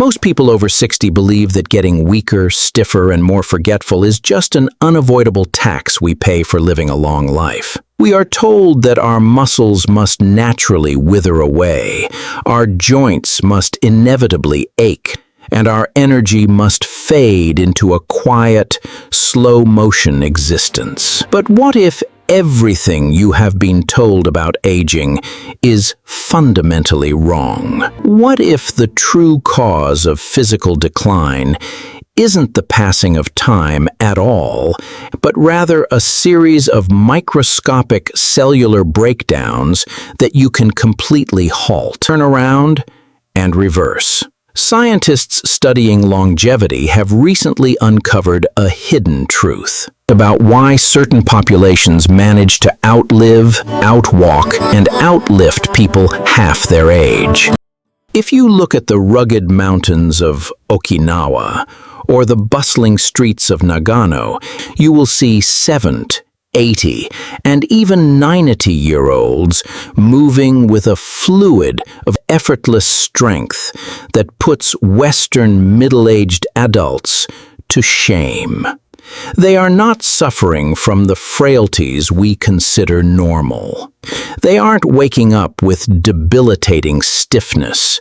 Most people over 60 believe that getting weaker, stiffer, and more forgetful is just an unavoidable tax we pay for living a long life. We are told that our muscles must naturally wither away, our joints must inevitably ache, and our energy must fade into a quiet, slow-motion existence. But what if everything you have been told about aging is fundamentally wrong? What if the true cause of physical decline isn't the passing of time at all, but rather a series of microscopic cellular breakdowns that you can completely halt, turn around, and reverse? Scientists studying longevity have recently uncovered a hidden truth about why certain populations manage to outlive, outwalk, and outlift people half their age. If you look at the rugged mountains of Okinawa or the bustling streets of Nagano, you will see 70, 80, and even 90-year-olds moving with a fluid of effortless strength that puts Western middle-aged adults to shame. They are not suffering from the frailties we consider normal. They aren't waking up with debilitating stiffness,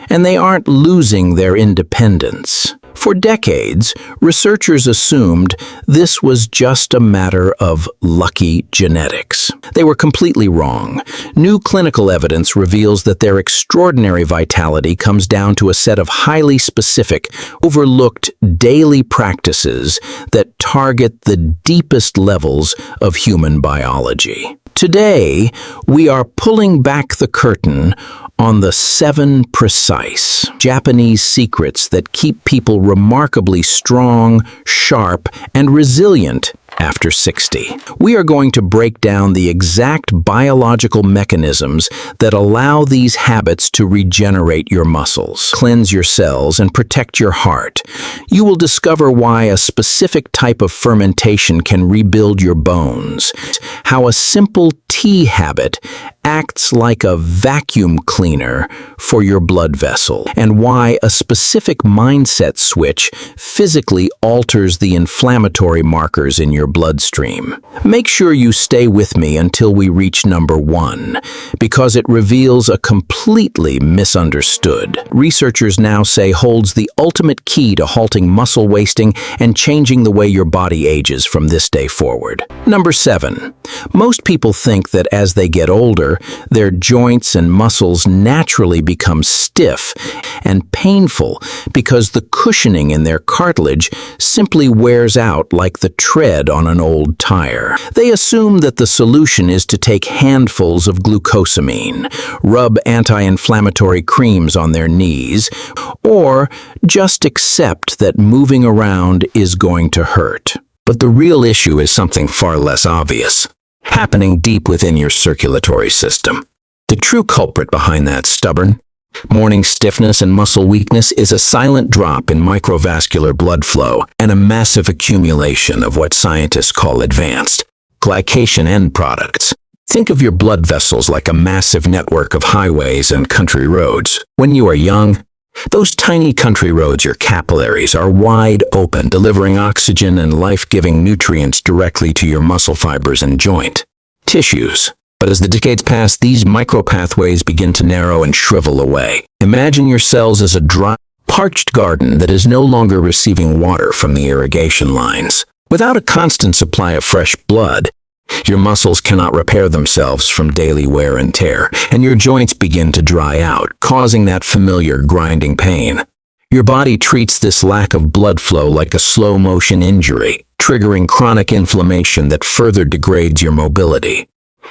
and they aren't losing their independence. For decades, researchers assumed this was just a matter of lucky genetics. They were completely wrong. New clinical evidence reveals that their extraordinary vitality comes down to a set of highly specific, overlooked daily practices that target the deepest levels of human biology. Today, we are pulling back the curtain on the 7 precise Japanese secrets that keep people remarkably strong, sharp, and resilient after 60. We are going to break down the exact biological mechanisms that allow these habits to regenerate your muscles, cleanse your cells, and protect your heart. You will discover why a specific type of fermentation can rebuild your bones, how a simple tea habit acts like a vacuum cleaner for your blood vessel, and why a specific mindset switch physically alters the inflammatory markers in your bloodstream. Make sure you stay with me until we reach number 1, because it reveals a completely misunderstood. Researchers now say holds the ultimate key to halting muscle wasting and changing the way your body ages from this day forward. Number 7. Most people think that as they get older, their joints and muscles naturally become stiff and painful because the cushioning in their cartilage simply wears out like the tread on an old tire. They assume that the solution is to take handfuls of glucosamine, rub anti-inflammatory creams on their knees, or just accept that moving around is going to hurt. But the real issue is something far less obvious, happening deep within your circulatory system. The true culprit behind that stubborn, morning stiffness and muscle weakness is a silent drop in microvascular blood flow and a massive accumulation of what scientists call advanced glycation end products. Think of your blood vessels like a massive network of highways and country roads. When you are young, those tiny country roads, your capillaries, are wide open, delivering oxygen and life-giving nutrients directly to your muscle fibers and joint tissues. But as the decades pass, these micropathways begin to narrow and shrivel away. Imagine your cells as a dry, parched garden that is no longer receiving water from the irrigation lines. Without a constant supply of fresh blood, your muscles cannot repair themselves from daily wear and tear, and your joints begin to dry out, causing that familiar grinding pain. Your body treats this lack of blood flow like a slow-motion injury, triggering chronic inflammation that further degrades your mobility.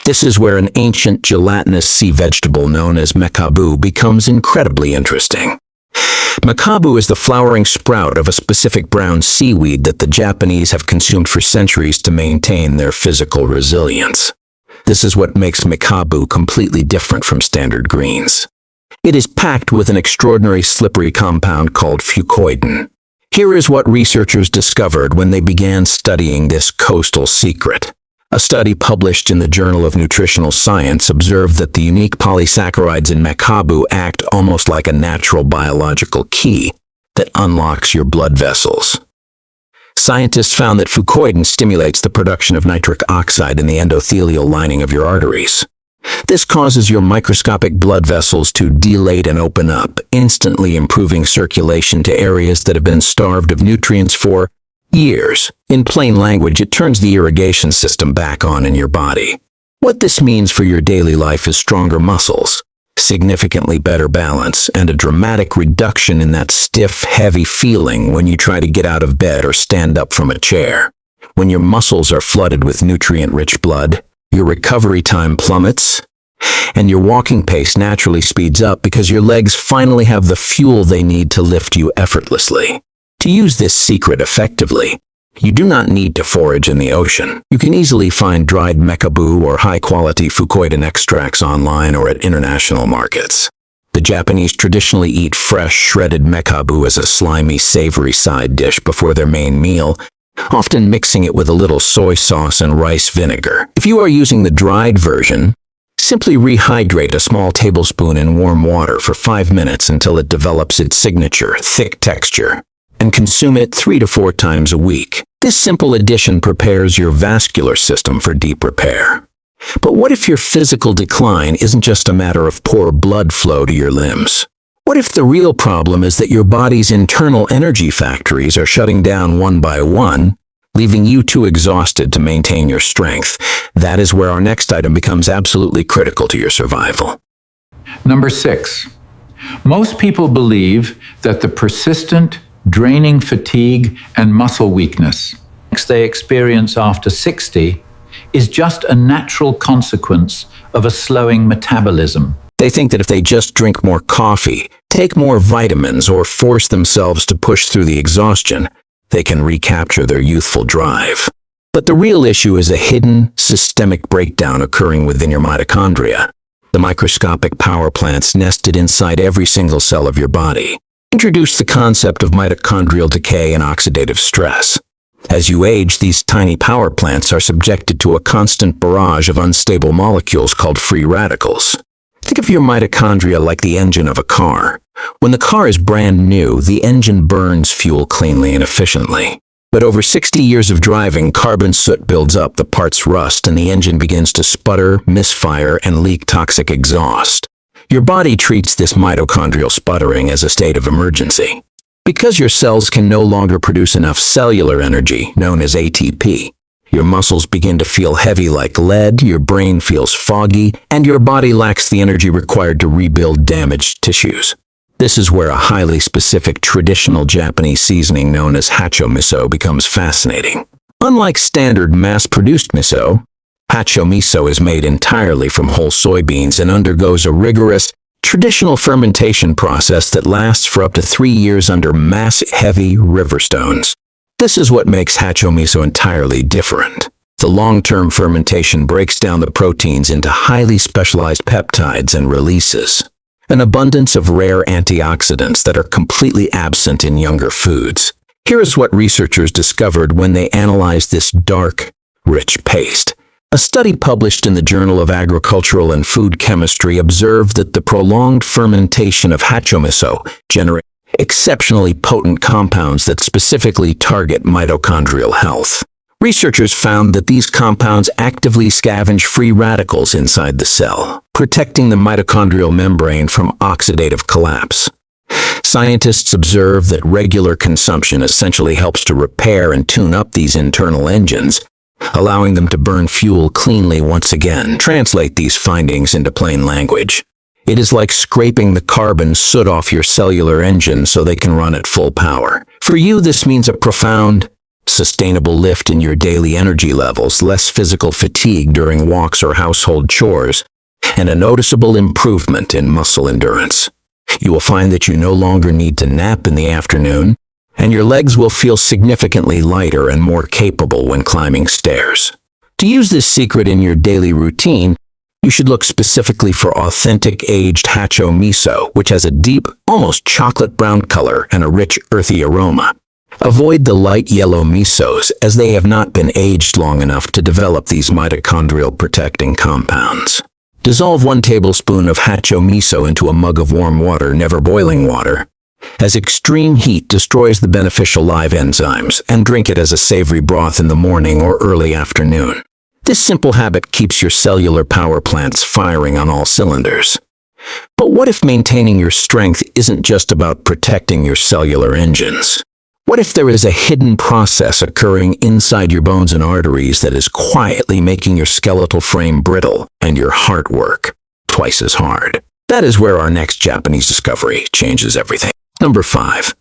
This is where an ancient gelatinous sea vegetable known as mekabu becomes incredibly interesting. Mekabu is the flowering sprout of a specific brown seaweed that the Japanese have consumed for centuries to maintain their physical resilience. This is what makes mekabu completely different from standard greens. It is packed with an extraordinary slippery compound called fucoidan. Here is what researchers discovered when they began studying this coastal secret. A study published in the Journal of Nutritional Science observed that the unique polysaccharides in mekabu act almost like a natural biological key, that unlocks your blood vessels. Scientists found that fucoidan stimulates the production of nitric oxide in the endothelial lining of your arteries. This causes your microscopic blood vessels to dilate and open up, instantly improving circulation to areas that have been starved of nutrients for years. In plain language, it turns the irrigation system back on in your body. What this means for your daily life is stronger muscles, significantly better balance, and a dramatic reduction in that stiff, heavy feeling when you try to get out of bed or stand up from a chair. When your muscles are flooded with nutrient-rich blood, your recovery time plummets, and your walking pace naturally speeds up because your legs finally have the fuel they need to lift you effortlessly. To use this secret effectively, you do not need to forage in the ocean. You can easily find dried mekabu or high-quality fucoidan extracts online or at international markets. The Japanese traditionally eat fresh, shredded mekabu as a slimy, savory side dish before their main meal, often mixing it with a little soy sauce and rice vinegar. If you are using the dried version, simply rehydrate a small tablespoon in warm water for 5 minutes until it develops its signature, thick texture, and consume it 3 to 4 times a week. This simple addition prepares your vascular system for deep repair. But what if your physical decline isn't just a matter of poor blood flow to your limbs? What if the real problem is that your body's internal energy factories are shutting down one by one, leaving you too exhausted to maintain your strength? That is where our next item becomes absolutely critical to your survival. Number 6. Most people believe that the persistent, draining fatigue and muscle weakness they experience after 60 is just a natural consequence of a slowing metabolism. They think that if they just drink more coffee, take more vitamins, or force themselves to push through the exhaustion, they can recapture their youthful drive. But the real issue is a hidden, systemic breakdown occurring within your mitochondria, the microscopic power plants nested inside every single cell of your body. Introduce the concept of mitochondrial decay and oxidative stress. As you age, these tiny power plants are subjected to a constant barrage of unstable molecules called free radicals. Think of your mitochondria like the engine of a car. When the car is brand new, the engine burns fuel cleanly and efficiently. But over 60 years of driving, carbon soot builds up, the parts rust, and the engine begins to sputter, misfire, and leak toxic exhaust. Your body treats this mitochondrial sputtering as a state of emergency. Because your cells can no longer produce enough cellular energy, known as ATP, your muscles begin to feel heavy like lead, your brain feels foggy, and your body lacks the energy required to rebuild damaged tissues. This is where a highly specific traditional Japanese seasoning known as hacho miso becomes fascinating. Unlike standard mass-produced miso, hacho miso is made entirely from whole soybeans and undergoes a rigorous, traditional fermentation process that lasts for up to 3 years under mass-heavy riverstones. This is what makes hacho miso entirely different. The long-term fermentation breaks down the proteins into highly specialized peptides and releases an abundance of rare antioxidants that are completely absent in younger foods. Here is what researchers discovered when they analyzed this dark, rich paste. A study published in the Journal of Agricultural and Food Chemistry observed that the prolonged fermentation of hacho miso generates exceptionally potent compounds that specifically target mitochondrial health. Researchers found that these compounds actively scavenge free radicals inside the cell, protecting the mitochondrial membrane from oxidative collapse. Scientists observe that regular consumption essentially helps to repair and tune up these internal engines, allowing them to burn fuel cleanly once again. Translate these findings into plain language. It is like scraping the carbon soot off your cellular engine so they can run at full power. For you, this means a profound, sustainable lift in your daily energy levels, less physical fatigue during walks or household chores, and a noticeable improvement in muscle endurance. You will find that you no longer need to nap in the afternoon, and your legs will feel significantly lighter and more capable when climbing stairs. To use this secret in your daily routine, you should look specifically for authentic aged hacho miso, which has a deep, almost chocolate brown color and a rich, earthy aroma. Avoid the light yellow misos, as they have not been aged long enough to develop these mitochondrial protecting compounds. Dissolve 1 tablespoon of hacho miso into a mug of warm water, never boiling water, as extreme heat destroys the beneficial live enzymes, and drink it as a savory broth in the morning or early afternoon. This simple habit keeps your cellular power plants firing on all cylinders. But what if maintaining your strength isn't just about protecting your cellular engines? What if there is a hidden process occurring inside your bones and arteries that is quietly making your skeletal frame brittle and your heart work twice as hard? That is where our next Japanese discovery changes everything. Number 5.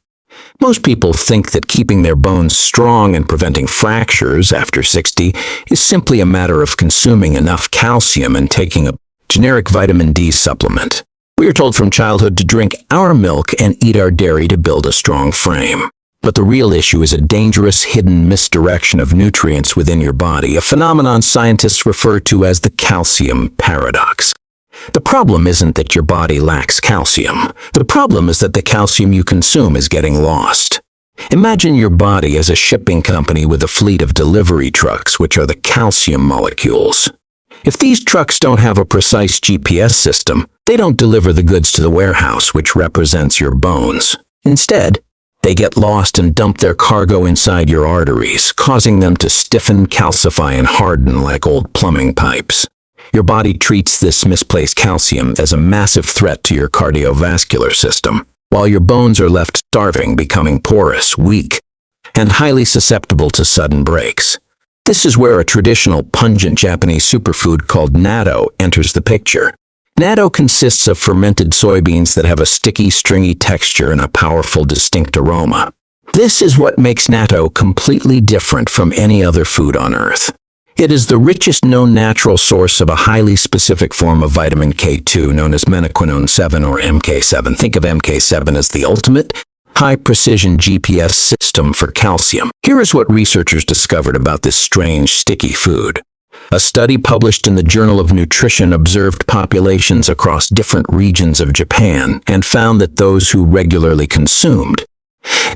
Most people think that keeping their bones strong and preventing fractures after 60 is simply a matter of consuming enough calcium and taking a generic vitamin D supplement. We are told from childhood to drink our milk and eat our dairy to build a strong frame. But the real issue is a dangerous hidden misdirection of nutrients within your body, a phenomenon scientists refer to as the calcium paradox. The problem isn't that your body lacks calcium. The problem is that the calcium you consume is getting lost. Imagine your body as a shipping company with a fleet of delivery trucks, which are the calcium molecules. If these trucks don't have a precise GPS system, they don't deliver the goods to the warehouse, which represents your bones. Instead, they get lost and dump their cargo inside your arteries, causing them to stiffen, calcify, and harden like old plumbing pipes. Your body treats this misplaced calcium as a massive threat to your cardiovascular system, while your bones are left starving, becoming porous, weak, and highly susceptible to sudden breaks. This is where a traditional pungent Japanese superfood called natto enters the picture. Natto consists of fermented soybeans that have a sticky, stringy texture and a powerful, distinct aroma. This is what makes natto completely different from any other food on Earth. It is the richest known natural source of a highly specific form of vitamin K2 known as menaquinone 7 or MK7. Think of MK7 as the ultimate high-precision GPS system for calcium. Here is what researchers discovered about this strange, sticky food. A study published in the Journal of Nutrition observed populations across different regions of Japan and found that those who regularly consumed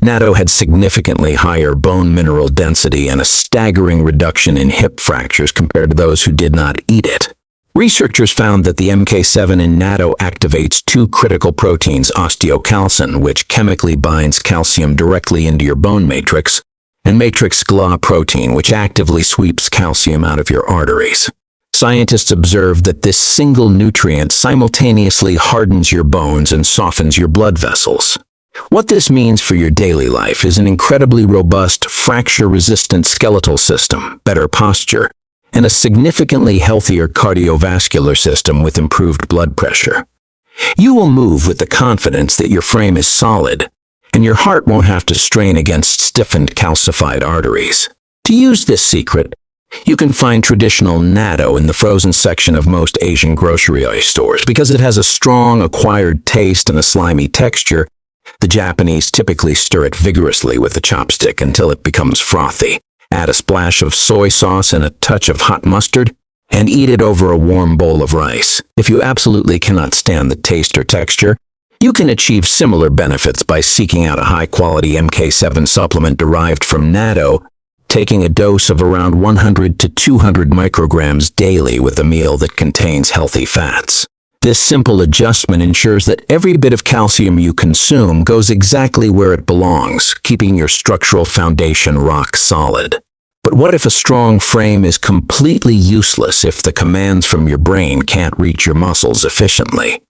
natto had significantly higher bone mineral density and a staggering reduction in hip fractures compared to those who did not eat it. Researchers found that the MK7 in natto activates two critical proteins, osteocalcin, which chemically binds calcium directly into your bone matrix, and matrix GLA protein, which actively sweeps calcium out of your arteries. Scientists observed that this single nutrient simultaneously hardens your bones and softens your blood vessels. What this means for your daily life is an incredibly robust, fracture-resistant skeletal system, better posture, and a significantly healthier cardiovascular system with improved blood pressure. You will move with the confidence that your frame is solid, and your heart won't have to strain against stiffened, calcified arteries. To use this secret, you can find traditional natto in the frozen section of most Asian grocery stores. Because it has a strong, acquired taste and a slimy texture, the Japanese typically stir it vigorously with a chopstick until it becomes frothy. Add a splash of soy sauce and a touch of hot mustard, and eat it over a warm bowl of rice. If you absolutely cannot stand the taste or texture, you can achieve similar benefits by seeking out a high-quality MK7 supplement derived from natto, taking a dose of around 100 to 200 micrograms daily with a meal that contains healthy fats. This simple adjustment ensures that every bit of calcium you consume goes exactly where it belongs, keeping your structural foundation rock solid. But what if a strong frame is completely useless if the commands from your brain can't reach your muscles efficiently?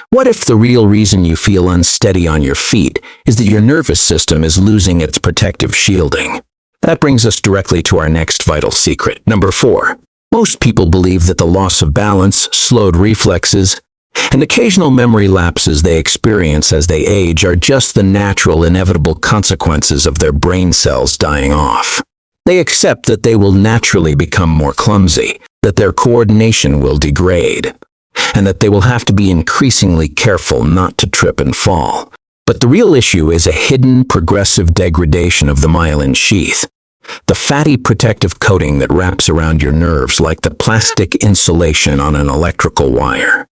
What if the real reason you feel unsteady on your feet is that your nervous system is losing its protective shielding? That brings us directly to our next vital secret. Number 4. Most people believe that the loss of balance, slowed reflexes, and occasional memory lapses they experience as they age are just the natural, inevitable consequences of their brain cells dying off. They accept that they will naturally become more clumsy, that their coordination will degrade, and that they will have to be increasingly careful not to trip and fall. But the real issue is a hidden, progressive degradation of the myelin sheath, the fatty protective coating that wraps around your nerves like the plastic insulation on an electrical wire.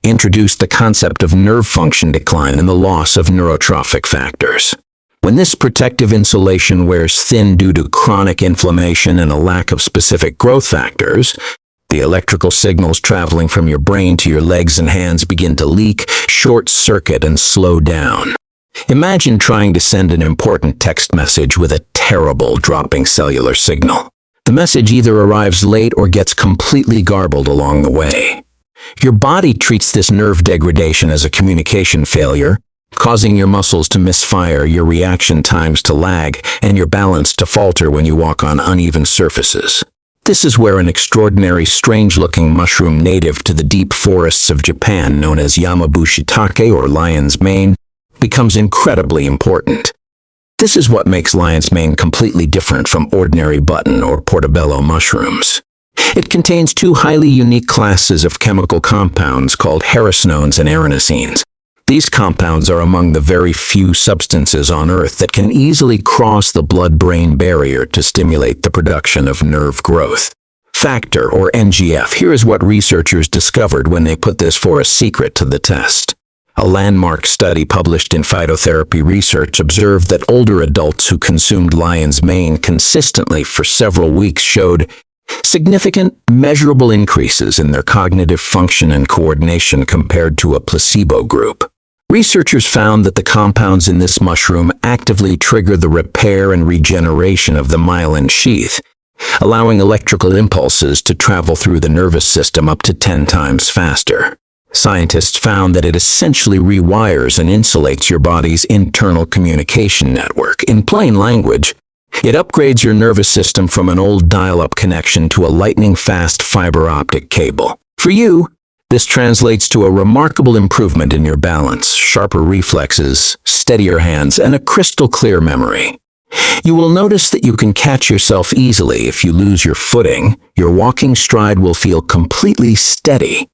Introduce the concept of nerve function decline and the loss of neurotrophic factors. When this protective insulation wears thin due to chronic inflammation and a lack of specific growth factors, the electrical signals traveling from your brain to your legs and hands begin to leak, short-circuit, and slow down. Imagine trying to send an important text message with a terrible dropping cellular signal. The message either arrives late or gets completely garbled along the way. Your body treats this nerve degradation as a communication failure, causing your muscles to misfire, your reaction times to lag, and your balance to falter when you walk on uneven surfaces. This is where an extraordinary, strange-looking mushroom native to the deep forests of Japan, known as Yamabushitake or lion's mane, becomes incredibly important. This is what makes lion's mane completely different from ordinary button or portobello mushrooms. It contains two highly unique classes of chemical compounds called hericenones and erinacines. These compounds are among the very few substances on Earth that can easily cross the blood-brain barrier to stimulate the production of nerve growth factor, or NGF. Here is what researchers discovered when they put this forest secret to the test. A landmark study published in Phytotherapy Research observed that older adults who consumed lion's mane consistently for several weeks showed significant, measurable increases in their cognitive function and coordination compared to a placebo group. Researchers found that the compounds in this mushroom actively trigger the repair and regeneration of the myelin sheath, allowing electrical impulses to travel through the nervous system up to 10 times faster. Scientists found that it essentially rewires and insulates your body's internal communication network. In plain language, it upgrades your nervous system from an old dial-up connection to a lightning-fast fiber optic cable. For you, this translates to a remarkable improvement in your balance, sharper reflexes, steadier hands, and a crystal-clear memory. You will notice that you can catch yourself easily if you lose your footing. Your walking stride will feel completely steady,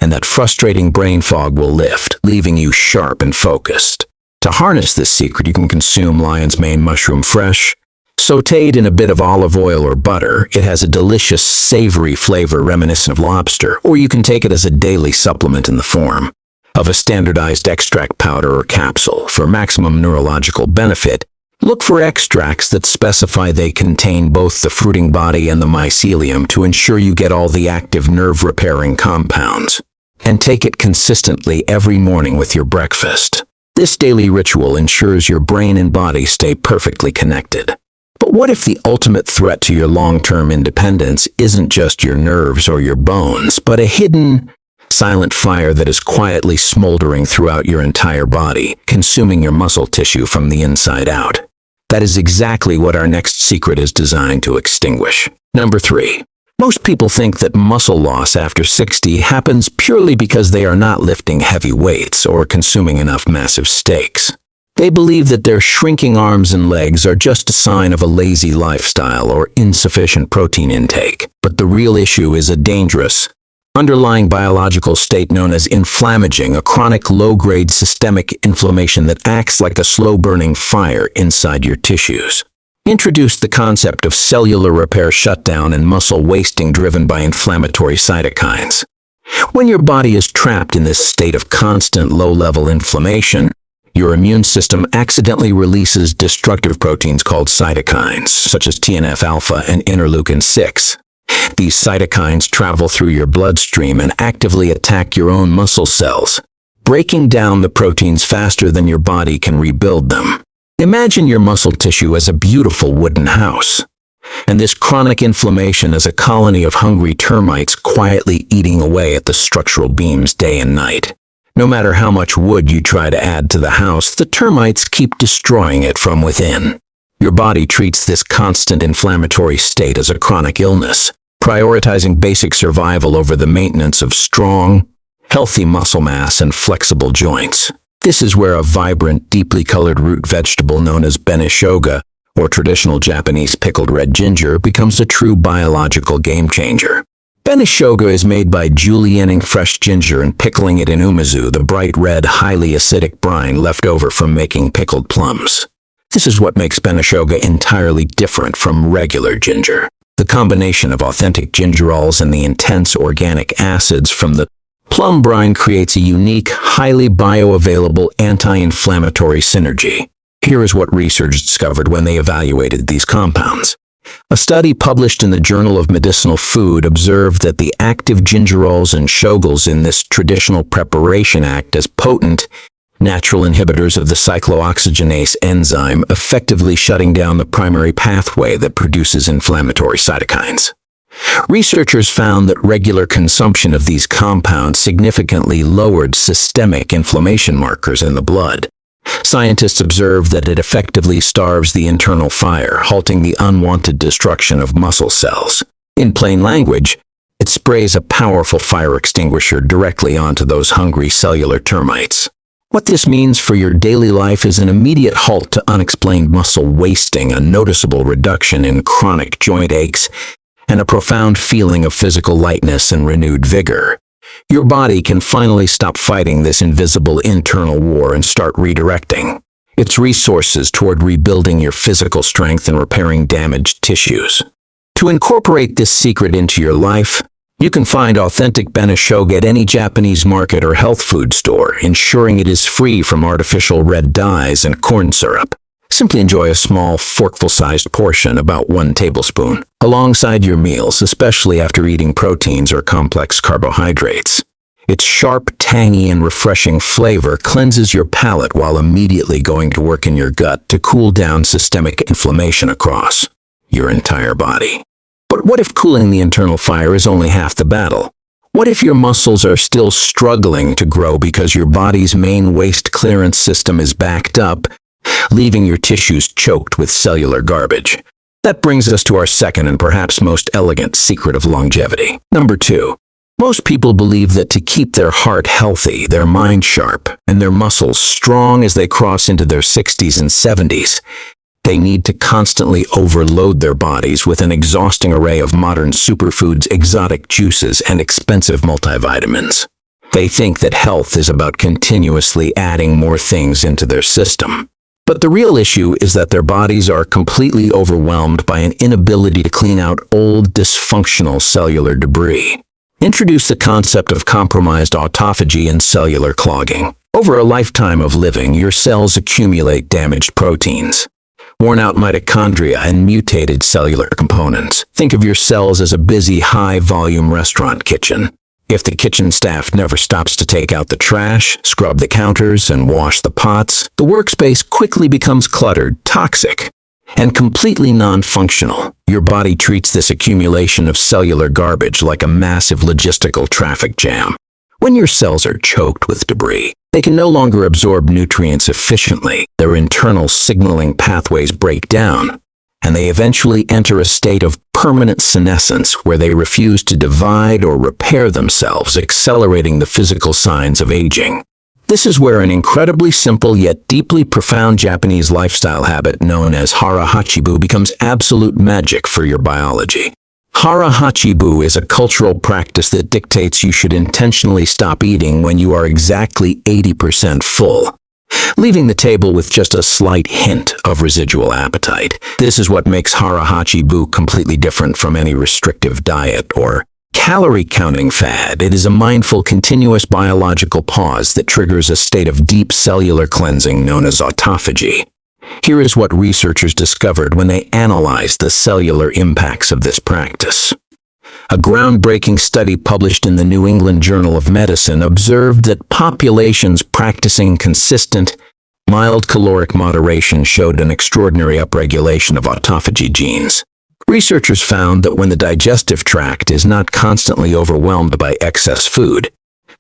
and that frustrating brain fog will lift, leaving you sharp and focused. To harness this secret, you can consume lion's mane mushroom fresh, sautéed in a bit of olive oil or butter. It has a delicious, savory flavor reminiscent of lobster, or you can take it as a daily supplement in the form of a standardized extract powder or capsule. For maximum neurological benefit, look for extracts that specify they contain both the fruiting body and the mycelium to ensure you get all the active nerve-repairing compounds. And take it consistently every morning with your breakfast. This daily ritual ensures your brain and body stay perfectly connected. But what if the ultimate threat to your long-term independence isn't just your nerves or your bones, but a hidden, silent fire that is quietly smoldering throughout your entire body, consuming your muscle tissue from the inside out? That is exactly what our next secret is designed to extinguish. Number 3. Most people think that muscle loss after 60 happens purely because they are not lifting heavy weights or consuming enough massive steaks. They believe that their shrinking arms and legs are just a sign of a lazy lifestyle or insufficient protein intake. But the real issue is a dangerous, underlying biological state known as inflammaging, a chronic low-grade systemic inflammation that acts like a slow-burning fire inside your tissues. Introduce the concept of cellular repair shutdown and muscle wasting driven by inflammatory cytokines. When your body is trapped in this state of constant low-level inflammation, your immune system accidentally releases destructive proteins called cytokines, such as TNF-alpha and interleukin-6. These cytokines travel through your bloodstream and actively attack your own muscle cells, breaking down the proteins faster than your body can rebuild them. Imagine your muscle tissue as a beautiful wooden house, and this chronic inflammation as a colony of hungry termites quietly eating away at the structural beams day and night. No matter how much wood you try to add to the house, the termites keep destroying it from within. Your body treats this constant inflammatory state as a chronic illness, prioritizing basic survival over the maintenance of strong, healthy muscle mass and flexible joints. This is where a vibrant, deeply colored root vegetable known as benishoga, or traditional Japanese pickled red ginger, becomes a true biological game changer. Benishoga is made by julienning fresh ginger and pickling it in umizu, the bright red, highly acidic brine left over from making pickled plums. This is what makes benishoga entirely different from regular ginger. The combination of authentic gingerols and the intense organic acids from the plum brine creates a unique, highly bioavailable anti-inflammatory synergy. Here is what researchers discovered when they evaluated these compounds. A study published in the Journal of Medicinal Food observed that the active gingerols and shoggols in this traditional preparation act as potent natural inhibitors of the cyclooxygenase enzyme, effectively shutting down the primary pathway that produces inflammatory cytokines. Researchers found that regular consumption of these compounds significantly lowered systemic inflammation markers in the blood. Scientists observed that it effectively starves the internal fire, halting the unwanted destruction of muscle cells. In plain language, it sprays a powerful fire extinguisher directly onto those hungry cellular termites. What this means for your daily life is an immediate halt to unexplained muscle wasting, a noticeable reduction in chronic joint aches, and a profound feeling of physical lightness and renewed vigor. Your body can finally stop fighting this invisible internal war and start redirecting its resources toward rebuilding your physical strength and repairing damaged tissues. To incorporate this secret into your life, you can find authentic Beneshoge at any Japanese market or health food store, ensuring it is free from artificial red dyes and corn syrup. Simply enjoy a small, forkful-sized portion, about 1 tablespoon, alongside your meals, especially after eating proteins or complex carbohydrates. Its sharp, tangy, and refreshing flavor cleanses your palate while immediately going to work in your gut to cool down systemic inflammation across your entire body. But what if cooling the internal fire is only half the battle? What if your muscles are still struggling to grow because your body's main waste clearance system is backed up, leaving your tissues choked with cellular garbage? That brings us to our second and perhaps most elegant secret of longevity. Number 2. Most people believe that to keep their heart healthy, their mind sharp, and their muscles strong as they cross into their 60s and 70s, they need to constantly overload their bodies with an exhausting array of modern superfoods, exotic juices, and expensive multivitamins. They think that health is about continuously adding more things into their system. But the real issue is that their bodies are completely overwhelmed by an inability to clean out old, dysfunctional cellular debris. Introduce the concept of compromised autophagy and cellular clogging. Over a lifetime of living, your cells accumulate damaged proteins, worn-out mitochondria, and mutated cellular components. Think of your cells as a busy, high-volume restaurant kitchen. If the kitchen staff never stops to take out the trash, scrub the counters, and wash the pots, the workspace quickly becomes cluttered, toxic, and completely non-functional. Your body treats this accumulation of cellular garbage like a massive logistical traffic jam. When your cells are choked with debris, they can no longer absorb nutrients efficiently. Their internal signaling pathways break down, and they eventually enter a state of permanent senescence where they refuse to divide or repair themselves, accelerating the physical signs of aging. This is where an incredibly simple yet deeply profound Japanese lifestyle habit known as hara hachibu becomes absolute magic for your biology. Hara hachibu is a cultural practice that dictates you should intentionally stop eating when you are exactly 80% full, leaving the table with just a slight hint of residual appetite. This is what makes hara hachibu completely different from any restrictive diet or calorie-counting fad. It is a mindful, continuous biological pause that triggers a state of deep cellular cleansing known as autophagy. Here is what researchers discovered when they analyzed the cellular impacts of this practice. A groundbreaking study published in the New England Journal of Medicine observed that populations practicing consistent, mild caloric moderation showed an extraordinary upregulation of autophagy genes. Researchers found that when the digestive tract is not constantly overwhelmed by excess food,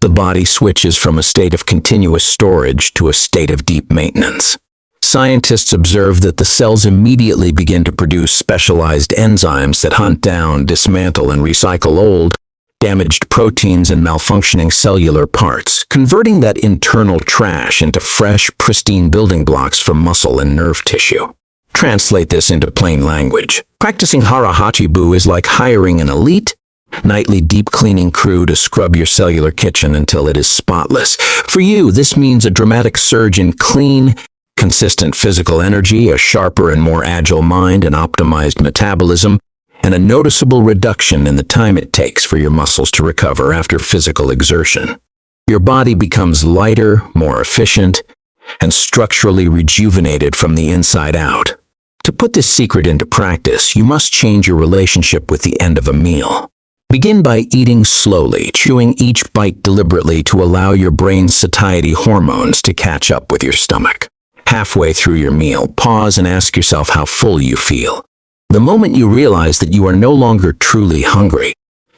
the body switches from a state of continuous storage to a state of deep maintenance. Scientists observed that the cells immediately begin to produce specialized enzymes that hunt down, dismantle, and recycle old, damaged proteins and malfunctioning cellular parts, converting that internal trash into fresh, pristine building blocks for muscle and nerve tissue. Translate this into plain language. Practicing hara hachibu is like hiring an elite, nightly deep cleaning crew to scrub your cellular kitchen until it is spotless. For you, this means a dramatic surge in clean, consistent physical energy, a sharper and more agile mind, an optimized metabolism, and a noticeable reduction in the time it takes for your muscles to recover after physical exertion. Your body becomes lighter, more efficient, and structurally rejuvenated from the inside out. To put this secret into practice, you must change your relationship with the end of a meal. Begin by eating slowly, chewing each bite deliberately to allow your brain's satiety hormones to catch up with your stomach. Halfway through your meal, pause and ask yourself how full you feel. The moment you realize that you are no longer truly hungry,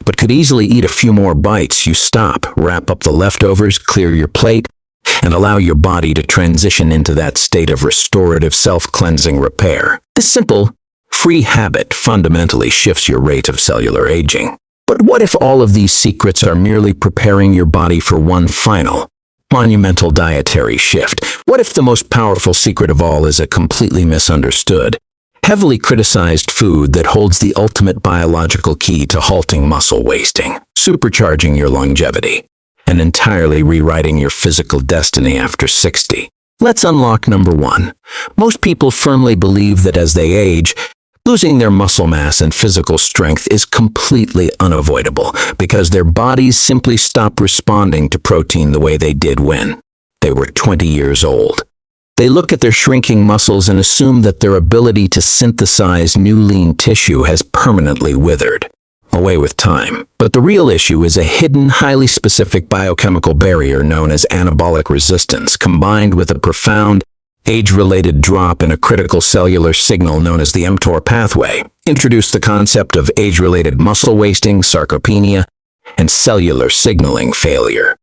but could easily eat a few more bites, you stop, wrap up the leftovers, clear your plate, and allow your body to transition into that state of restorative self-cleansing repair. This simple, free habit fundamentally shifts your rate of cellular aging. But what if all of these secrets are merely preparing your body for one final, monumental dietary shift? What if the most powerful secret of all is a completely misunderstood, heavily criticized food that holds the ultimate biological key to halting muscle wasting, supercharging your longevity, and entirely rewriting your physical destiny after 60? Let's unlock number 1. Most people firmly believe that as they age, losing their muscle mass and physical strength is completely unavoidable because their bodies simply stop responding to protein the way they did when they were 20 years old. They look at their shrinking muscles and assume that their ability to synthesize new lean tissue has permanently withered away with time. But the real issue is a hidden, highly specific biochemical barrier known as anabolic resistance, combined with a profound, age-related drop in a critical cellular signal known as the mTOR pathway. Introduce the concept of age-related muscle wasting, sarcopenia, and cellular signaling failure.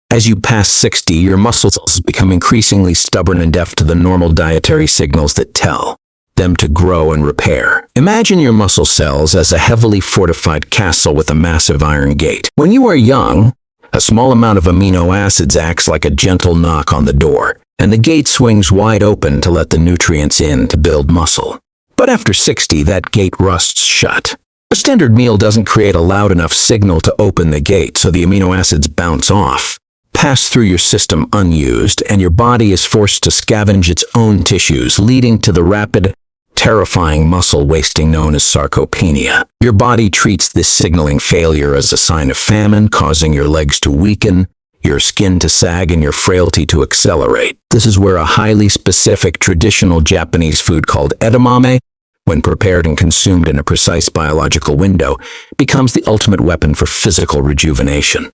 As you pass 60, your muscles become increasingly stubborn and deaf to the normal dietary signals that tell them to grow and repair. Imagine your muscle cells as a heavily fortified castle with a massive iron gate. When you are young, a small amount of amino acids acts like a gentle knock on the door, and the gate swings wide open to let the nutrients in to build muscle. But after 60, that gate rusts shut. A standard meal doesn't create a loud enough signal to open the gate, so the amino acids bounce off, pass through your system unused, and your body is forced to scavenge its own tissues, leading to the rapid, terrifying muscle wasting known as sarcopenia. Your body treats this signaling failure as a sign of famine, causing your legs to weaken, your skin to sag, and your frailty to accelerate. This is where a highly specific traditional Japanese food called edamame, when prepared and consumed in a precise biological window, becomes the ultimate weapon for physical rejuvenation.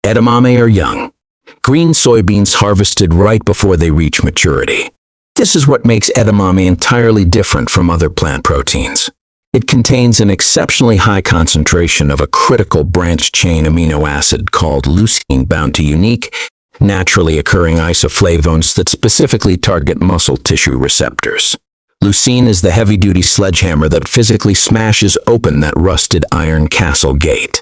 Edamame are young, green soybeans harvested right before they reach maturity. This is what makes edamame entirely different from other plant proteins. It contains an exceptionally high concentration of a critical branched-chain amino acid called leucine bound to unique, naturally occurring isoflavones that specifically target muscle tissue receptors. Leucine is the heavy-duty sledgehammer that physically smashes open that rusted iron castle gate.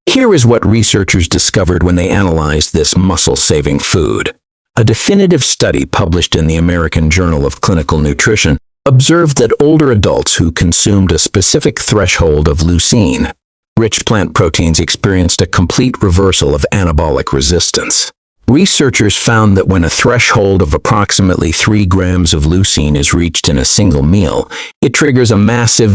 Here is what researchers discovered when they analyzed this muscle-saving food. A definitive study published in the American Journal of Clinical Nutrition observed that older adults who consumed a specific threshold of leucine-rich plant proteins experienced a complete reversal of anabolic resistance. Researchers found that when a threshold of approximately 3 grams of leucine is reached in a single meal, it triggers a massive,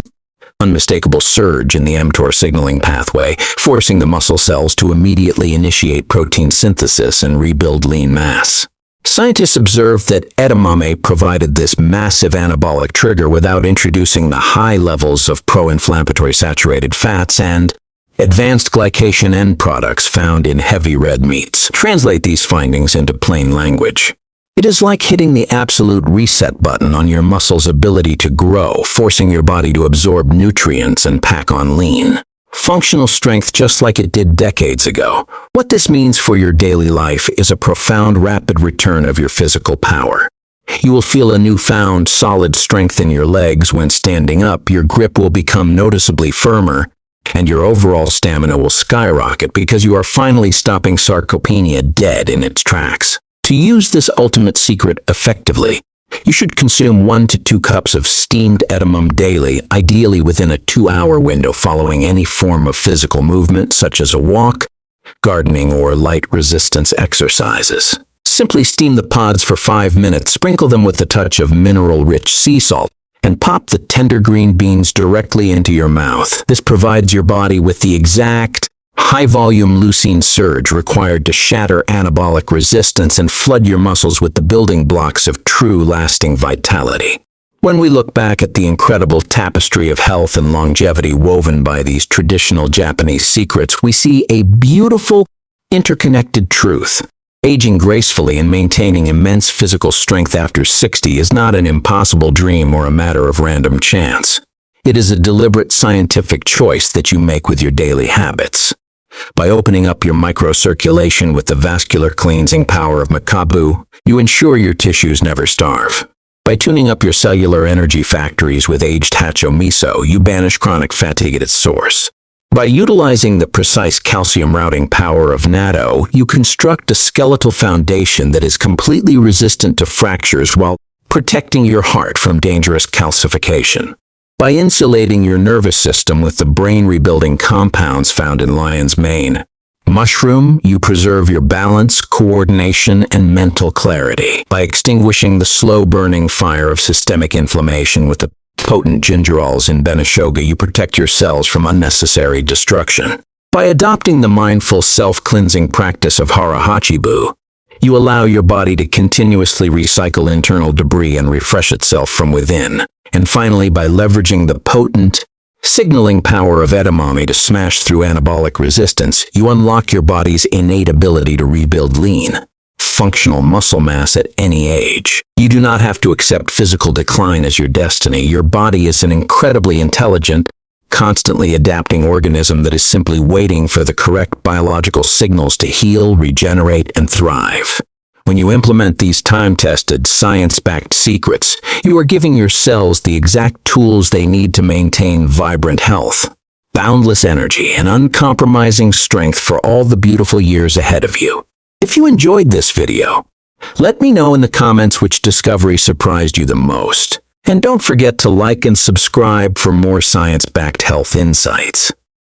unmistakable surge in the mTOR signaling pathway, forcing the muscle cells to immediately initiate protein synthesis and rebuild lean mass. Scientists observed that edamame provided this massive anabolic trigger without introducing the high levels of pro-inflammatory saturated fats and advanced glycation end products found in heavy red meats. Translate these findings into plain language. It is like hitting the absolute reset button on your muscle's ability to grow, forcing your body to absorb nutrients and pack on lean, functional strength just like it did decades ago. What this means for your daily life is a profound, rapid return of your physical power. You will feel a newfound, solid strength in your legs when standing up, your grip will become noticeably firmer, and your overall stamina will skyrocket because you are finally stopping sarcopenia dead in its tracks. To use this ultimate secret effectively, you should consume 1 to 2 cups of steamed edamame daily, ideally within a 2-hour window following any form of physical movement, such as a walk, gardening, or light resistance exercises. Simply steam the pods for 5 minutes, sprinkle them with a touch of mineral-rich sea salt, and pop the tender green beans directly into your mouth. This provides your body with the exact high-volume leucine surge required to shatter anabolic resistance and flood your muscles with the building blocks of true, lasting vitality. When we look back at the incredible tapestry of health and longevity woven by these traditional Japanese secrets, we see a beautiful, interconnected truth. Aging gracefully and maintaining immense physical strength after 60 is not an impossible dream or a matter of random chance. It is a deliberate scientific choice that you make with your daily habits. By opening up your microcirculation with the vascular cleansing power of Makabu, you ensure your tissues never starve. By tuning up your cellular energy factories with aged Hacho Miso, you banish chronic fatigue at its source. By utilizing the precise calcium routing power of natto, you construct a skeletal foundation that is completely resistant to fractures while protecting your heart from dangerous calcification. By insulating your nervous system with the brain-rebuilding compounds found in lion's mane mushroom, you preserve your balance, coordination, and mental clarity. By extinguishing the slow-burning fire of systemic inflammation with the potent gingerols in Benishoga, you protect your cells from unnecessary destruction. By adopting the mindful self-cleansing practice of Hara Hachibu, you allow your body to continuously recycle internal debris and refresh itself from within. And finally, by leveraging the potent, signaling power of edamame to smash through anabolic resistance, you unlock your body's innate ability to rebuild lean, functional muscle mass at any age. You do not have to accept physical decline as your destiny. Your body is an incredibly intelligent, constantly adapting organism that is simply waiting for the correct biological signals to heal, regenerate, and thrive. When you implement these time-tested, science-backed secrets, you are giving your cells the exact tools they need to maintain vibrant health, boundless energy, and uncompromising strength for all the beautiful years ahead of you. If you enjoyed this video, let me know in the comments which discovery surprised you the most. And don't forget to like and subscribe for more science-backed health insights.